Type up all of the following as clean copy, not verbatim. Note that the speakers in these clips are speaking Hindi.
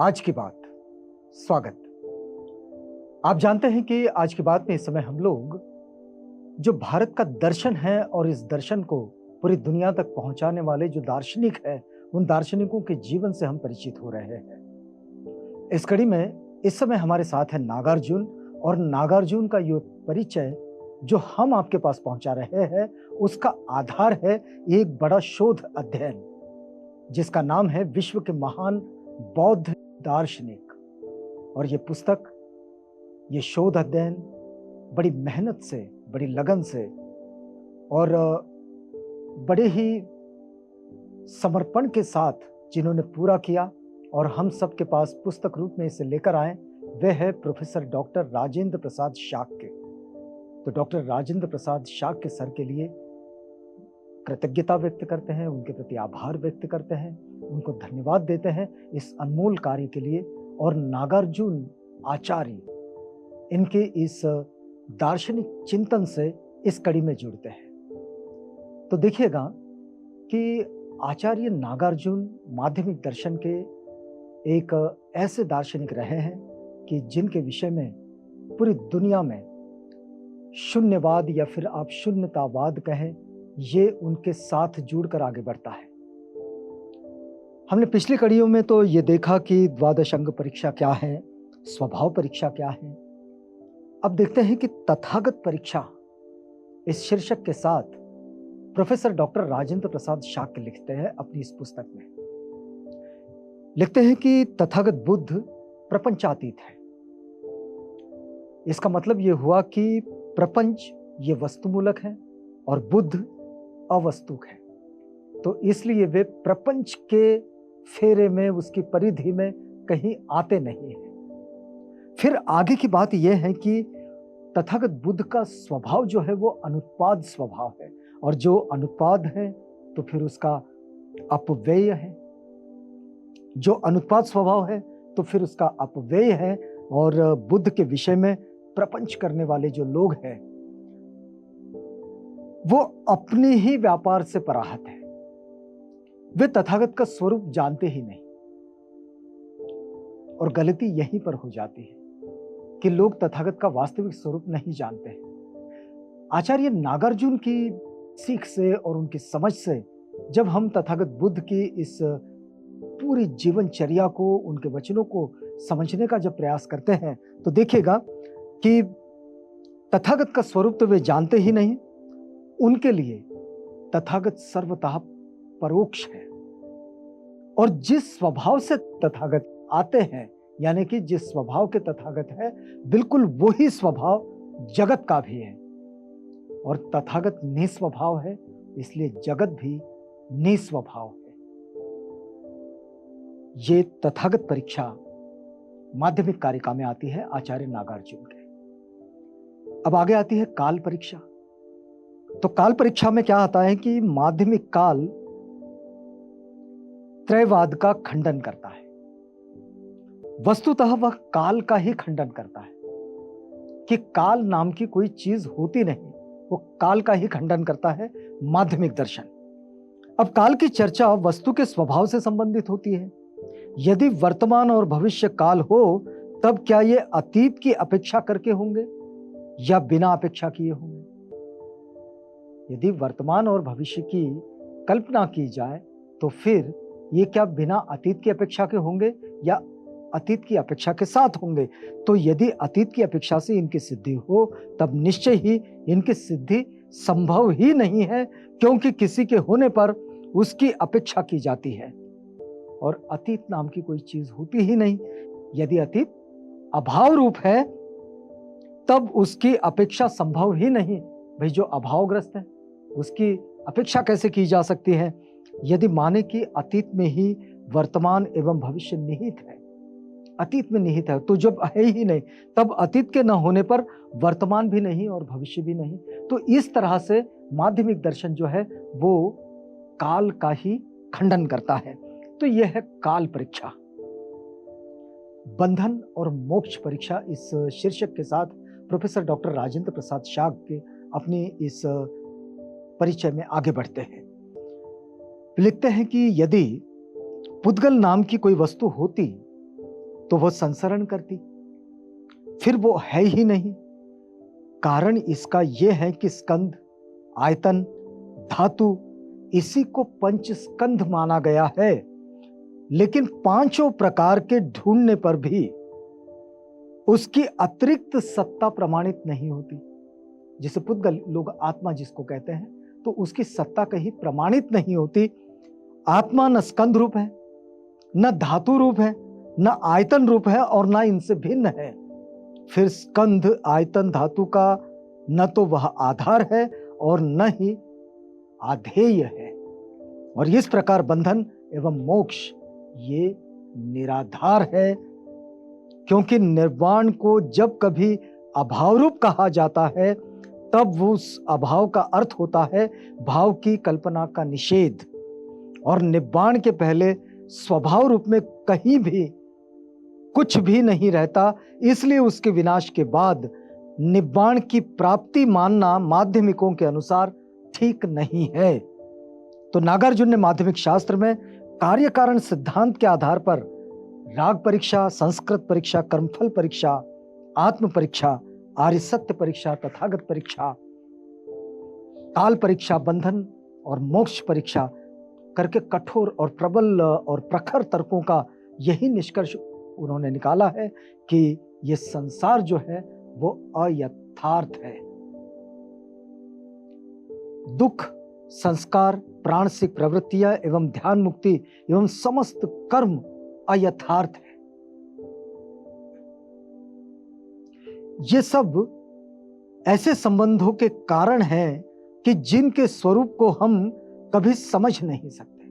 आज की बात। स्वागत। आप जानते हैं कि आज की बात में इस समय हम लोग जो भारत का दर्शन है और इस दर्शन को पूरी दुनिया तक पहुंचाने वाले जो दार्शनिक है, उन दार्शनिकों के जीवन से हम परिचित हो रहे हैं। इस कड़ी में इस समय हमारे साथ है नागार्जुन, और नागार्जुन का ये परिचय जो हम आपके पास पहुंचा रहे हैं, उसका आधार है एक बड़ा शोध अध्ययन जिसका नाम है विश्व के महान बौद्ध दार्शनिक। और ये पुस्तक, ये शोध अध्ययन बड़ी मेहनत से, बड़ी लगन से और बड़े ही समर्पण के साथ जिन्होंने पूरा किया और हम सबके पास पुस्तक रूप में इसे लेकर आए, वे है प्रोफेसर डॉक्टर राजेंद्र प्रसाद शाक्य। तो डॉक्टर राजेंद्र प्रसाद शाक्य सर के लिए कृतज्ञता व्यक्त करते हैं, उनके प्रति आभार व्यक्त करते हैं, उनको धन्यवाद देते हैं इस अनमोल कार्य के लिए। और नागार्जुन आचार्य इनके इस दार्शनिक चिंतन से इस कड़ी में जुड़ते हैं। तो देखिएगा कि आचार्य नागार्जुन माध्यमिक दर्शन के एक ऐसे दार्शनिक रहे हैं कि जिनके विषय में पूरी दुनिया में शून्यवाद या फिर आप शून्यतावाद कहें, ये उनके साथ जुड़कर आगे बढ़ता है। हमने पिछली कड़ियों में तो ये देखा कि द्वादश अंग परीक्षा क्या है, स्वभाव परीक्षा क्या है। अब देखते हैं कि तथागत परीक्षा, इस शीर्षक के साथ प्रोफेसर डॉक्टर राजेंद्र प्रसाद शाक्य लिखते हैं अपनी इस पुस्तक में। लिखते हैं कि तथागत बुद्ध प्रपंचातीत है। इसका मतलब यह हुआ कि प्रपंच ये वस्तुमूलक है और बुद्ध अवस्तुक है। तो इसलिए वे प्रपंच के फेरे में, उसकी परिधि में कहीं आते नहीं हैं। फिर आगे की बात यह है कि तथागत बुद्ध का स्वभाव जो है वो अनुत्पाद स्वभाव है, और जो अनुत्पाद है तो फिर उसका अपव्यय है। जो अनुत्पाद स्वभाव है तो फिर उसका अपव्यय है। और बुद्ध के विषय में प्रपंच करने वाले जो लोग हैं वो अपने ही व्यापार से पराहत है। वे तथागत का स्वरूप जानते ही नहीं। और गलती यहीं पर हो जाती है कि लोग तथागत का वास्तविक स्वरूप नहीं जानते हैं। आचार्य नागार्जुन की सीख से और उनकी समझ से जब हम तथागत बुद्ध की इस पूरी जीवनचर्या को, उनके वचनों को समझने का जब प्रयास करते हैं, तो देखिएगा कि तथागत का स्वरूप तो वे जानते ही नहीं। उनके लिए तथागत सर्वतः परोक्ष है। और जिस स्वभाव से तथागत आते हैं, यानी कि जिस स्वभाव के तथागत है, बिल्कुल वही स्वभाव जगत का भी है। और तथागत निस्वभाव है, इसलिए जगत भी निस्वभाव है। ये तथागत परीक्षा माध्यमिक कारिका में आती है आचार्य नागार्जुन के। अब आगे आती है काल परीक्षा। तो काल परीक्षा में क्या आता है कि माध्यमिक काल त्रयवाद का खंडन करता है। वस्तुतः वह काल का ही खंडन करता है कि काल नाम की कोई चीज होती नहीं, वो काल का ही खंडन करता है माध्यमिक दर्शन। अब काल की चर्चा वस्तु के स्वभाव से संबंधित होती है। यदि वर्तमान और भविष्य काल हो, तब क्या ये अतीत की अपेक्षा करके होंगे या बिना अपेक्षा किए होंगे? यदि वर्तमान और भविष्य की कल्पना की जाए तो फिर ये क्या बिना अतीत की अपेक्षा के होंगे या अतीत की अपेक्षा के साथ होंगे? तो यदि अतीत की अपेक्षा से इनकी सिद्धि हो, तब निश्चय ही इनकी सिद्धि संभव ही नहीं है, क्योंकि किसी के होने पर उसकी अपेक्षा की जाती है और अतीत नाम की कोई चीज होती ही नहीं। यदि अतीत अभाव रूप है, तब उसकी अपेक्षा संभव ही नहीं। भाई, जो अभावग्रस्त है उसकी अपेक्षा कैसे की जा सकती है? यदि माने कि अतीत में ही वर्तमान एवं भविष्य निहित है, अतीत में निहित है, तो जब है ही नहीं, तब अतीत के न होने पर वर्तमान भी नहीं और भविष्य भी नहीं। तो इस तरह से माध्यमिक दर्शन जो है वो काल का ही खंडन करता है। तो यह है काल परीक्षा। बंधन और मोक्ष परीक्षा, इस शीर्षक के साथ प्रोफेसर डॉक्टर राजेंद्र प्रसाद शाक्य अपनी इस परिचय में आगे बढ़ते हैं। लिखते हैं कि यदि पुद्गल नाम की कोई वस्तु होती तो वो संसरण करती, फिर वो है ही नहीं। कारण इसका यह है कि स्कंद, आयतन, धातु, इसी को पंच स्कंध माना गया है। लेकिन पांचों प्रकार के ढूंढने पर भी उसकी अतिरिक्त सत्ता प्रमाणित नहीं होती। जिसे पुद्गल लोग आत्मा जिसको कहते हैं, तो उसकी सत्ता कहीं प्रमाणित नहीं होती। आत्मा न स्कंद रूप है, न धातु रूप है, न आयतन रूप है, और न इनसे भिन्न है। फिर स्कंध, आयतन, धातु का न तो वह आधार है और न ही आधेय है। और इस प्रकार बंधन एवं मोक्ष ये निराधार है, क्योंकि निर्वाण को जब कभी अभाव रूप कहा जाता है, तब उस अभाव का अर्थ होता है भाव की कल्पना का निषेध। और निब्बाण के पहले स्वभाव रूप में कहीं भी कुछ भी नहीं रहता, इसलिए उसके विनाश के बाद निब्बाण की प्राप्ति मानना माध्यमिकों के अनुसार ठीक नहीं है। तो नागार्जुन ने माध्यमिक शास्त्र में कार्य कारण सिद्धांत के आधार पर राग परीक्षा, संस्कृत परीक्षा, कर्मफल परीक्षा, आत्म परीक्षा, आर्य सत्य परीक्षा, तथागत परीक्षा, काल परीक्षा, बंधन और मोक्ष परीक्षा करके कठोर और प्रबल और प्रखर तर्कों का यही निष्कर्ष उन्होंने निकाला है कि यह संसार जो है वो अयथार्थ है। दुख, संस्कार, प्राणसिक प्रवृत्तियां एवं ध्यान मुक्ति एवं समस्त कर्म अयथार्थ है। ये सब ऐसे संबंधों के कारण हैं कि जिनके स्वरूप को हम कभी समझ नहीं सकते।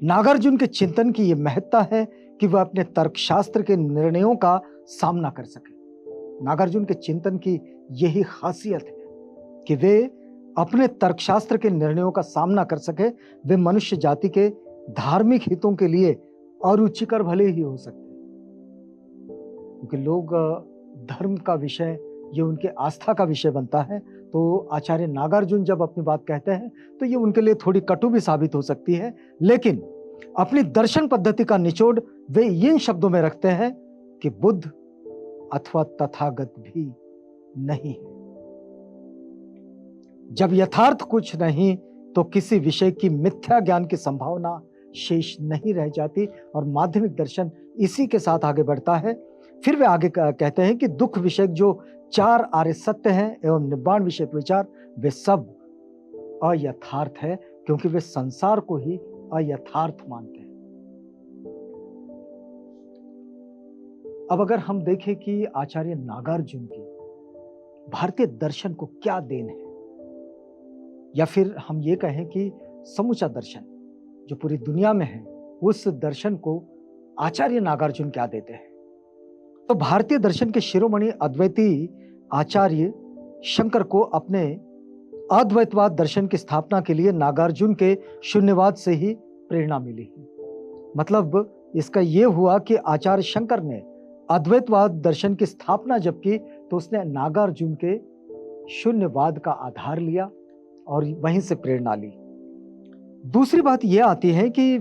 नागार्जुन के चिंतन की यह महत्ता है कि वह अपने तर्कशास्त्र के निर्णयों का सामना कर सके। नागार्जुन के चिंतन की यही खासियत है कि वे अपने तर्कशास्त्र के निर्णयों का सामना कर सके। वे मनुष्य जाति के धार्मिक हितों के लिए अरुचिकर भले ही हो सकते हैं, क्योंकि लोग धर्म का विषय, ये उनके आस्था का विषय बनता है। तो आचार्य नागार्जुन जब अपनी बात कहते हैं तो ये उनके लिए थोड़ी कटु भी साबित हो सकती है, लेकिन अपनी दर्शन पद्धति का निचोड़ वे इन शब्दों में रखते हैं कि बुद्ध अथवा तथागत भी नहीं है। जब यथार्थ कुछ नहीं तो किसी विषय की मिथ्या ज्ञान की संभावना शेष नहीं रह जाती, और माध्यमिक दर्शन इसी के साथ आगे बढ़ता है। फिर वे आगे कहते हैं कि दुख विषय जो चार आर्य सत्य हैं एवं निब्बाण विषय विचार, वे सब अयथार्थ है, क्योंकि वे संसार को ही अयथार्थ मानते हैं। अब अगर हम देखें कि आचार्य नागार्जुन की भारतीय दर्शन को क्या देन है, या फिर हम ये कहें कि समूचा दर्शन जो पूरी दुनिया में है, उस दर्शन को आचार्य नागार्जुन क्या देते हैं, तो भारतीय दर्शन के शिरोमणि अद्वैती आचार्य शंकर को अपने अद्वैतवाद दर्शन की स्थापना के लिए नागार्जुन के शून्यवाद से ही प्रेरणा मिली। मतलब इसका यह हुआ कि आचार्य शंकर ने अद्वैतवाद दर्शन की स्थापना जब की, तो उसने नागार्जुन के शून्यवाद का आधार लिया और वहीं से प्रेरणा ली। दूसरी बात यह आती है कि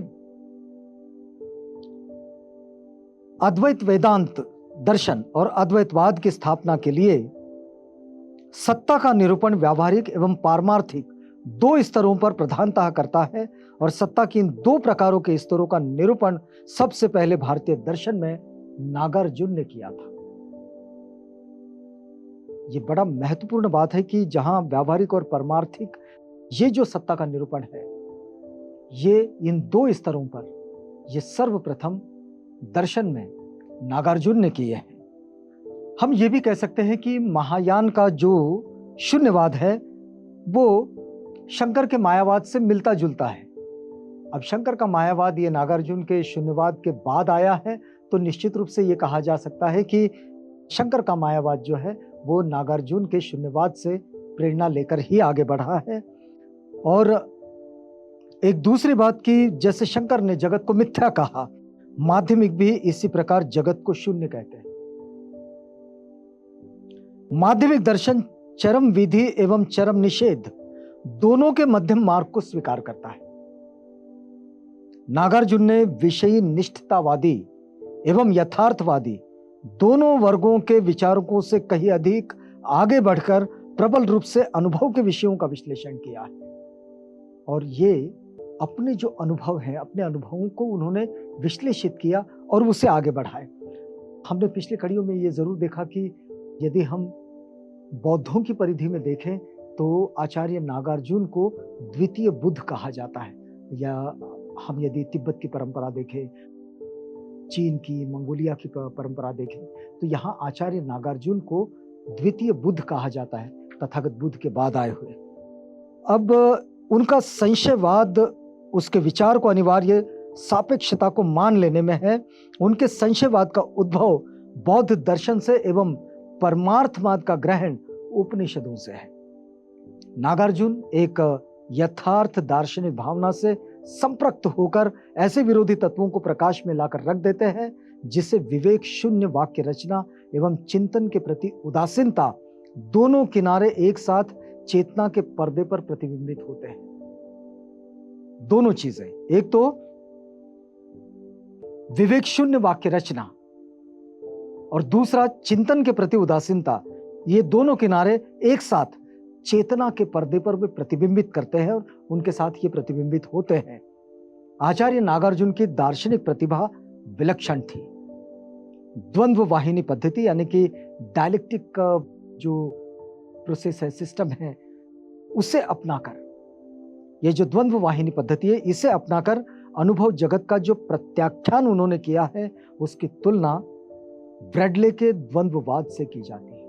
अद्वैत वेदांत दर्शन और अद्वैतवाद की स्थापना के लिए सत्ता का निरूपण व्यावहारिक एवं पारमार्थिक दो स्तरों पर प्रधानतः करता है, और सत्ता की इन दो प्रकारों के स्तरों का निरूपण सबसे पहले भारतीय दर्शन में नागार्जुन ने किया था। यह बड़ा महत्वपूर्ण बात है कि जहां व्यावहारिक और पारमार्थिक ये जो सत्ता का निरूपण है, ये इन दो स्तरों पर ये सर्वप्रथम दर्शन में नागार्जुन ने किए हैं। हम ये भी कह सकते हैं कि महायान का जो शून्यवाद है वो शंकर के मायावाद से मिलता जुलता है। अब शंकर का मायावाद ये नागार्जुन के शून्यवाद के बाद आया है, तो निश्चित रूप से ये कहा जा सकता है कि शंकर का मायावाद जो है वो नागार्जुन के शून्यवाद से प्रेरणा लेकर ही आगे बढ़ा है। और एक दूसरी बात कि जैसे शंकर ने जगत को मिथ्या कहा, माध्यमिक भी इसी प्रकार जगत को शून्य कहते हैं। माध्यमिक दर्शन चरम विधि एवं चरम निषेध दोनों के मध्यम मार्ग को स्वीकार करता है। नागार्जुन ने विषयी निष्ठतावादी एवं यथार्थवादी दोनों वर्गों के विचारकों से कहीं अधिक आगे बढ़कर प्रबल रूप से अनुभव के विषयों का विश्लेषण किया है। और ये अपने जो अनुभव हैं, अपने अनुभवों को उन्होंने विश्लेषित किया और उसे आगे बढ़ाए। हमने पिछली कड़ियों में ये जरूर देखा कि यदि हम बौद्धों की परिधि में देखें तो आचार्य नागार्जुन को द्वितीय बुद्ध कहा जाता है, या हम यदि तिब्बत की परंपरा देखें, चीन की, मंगोलिया की परंपरा देखें, तो यहाँ आचार्य नागार्जुन को द्वितीय बुद्ध कहा जाता है, तथागत बुद्ध के बाद आए हुए। अब उनका संशयवाद उसके विचार को अनिवार्य सापेक्षता को मान लेने में है। उनके संशयवाद का उद्भव बौद्ध दर्शन से एवं परमार्थवाद का ग्रहण उपनिषदों से है। नागार्जुन एक यथार्थ दार्शनिक भावना से संपृक्त होकर ऐसे विरोधी तत्वों को प्रकाश में लाकर रख देते हैं जिससे विवेक शून्य वाक्य रचना एवं चिंतन के प्रति उदासीनता दोनों किनारे एक साथ चेतना के पर्दे पर प्रतिबिंबित होते हैं। दोनों चीजें, एक तो विवेक शून्य वाक्य रचना और दूसरा चिंतन के प्रति उदासीनता, ये दोनों किनारे एक साथ चेतना के पर्दे पर वे प्रतिबिंबित करते हैं और उनके साथ ये प्रतिबिंबित होते हैं। आचार्य नागार्जुन की दार्शनिक प्रतिभा विलक्षण थी। द्वंद्व वाहिनी पद्धति यानी कि डायलेक्टिक का जो प्रोसेस है, सिस्टम है, उसे अपनाकर, ये जो द्वंद्व वाहिनी पद्धति है, इसे अपनाकर अनुभव जगत का जो प्रत्याख्यान उन्होंने किया है उसकी तुलना ब्रैडले के द्वंद्ववाद से की जाती है।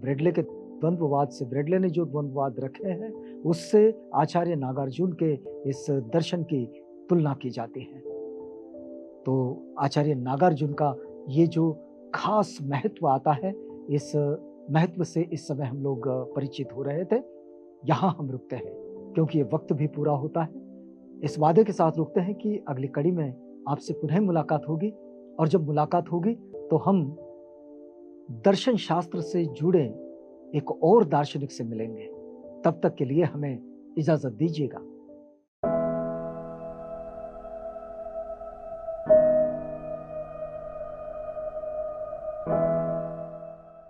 ब्रैडले के द्वंद्ववाद से, ब्रैडले ने जो द्वंद्ववाद रखे हैं उससे आचार्य नागार्जुन के इस दर्शन की तुलना की जाती है। तो आचार्य नागार्जुन का ये जो खास महत्व आता है, इस महत्व से इस समय हम लोग परिचित हो रहे थे। यहाँ हम रुकते हैं क्योंकि ये वक्त भी पूरा होता है। इस वादे के साथ रुकते हैं कि अगली कड़ी में आपसे पुनः मुलाकात होगी, और जब मुलाकात होगी तो हम दर्शन शास्त्र से जुड़े एक और दार्शनिक से मिलेंगे। तब तक के लिए हमें इजाजत दीजिएगा।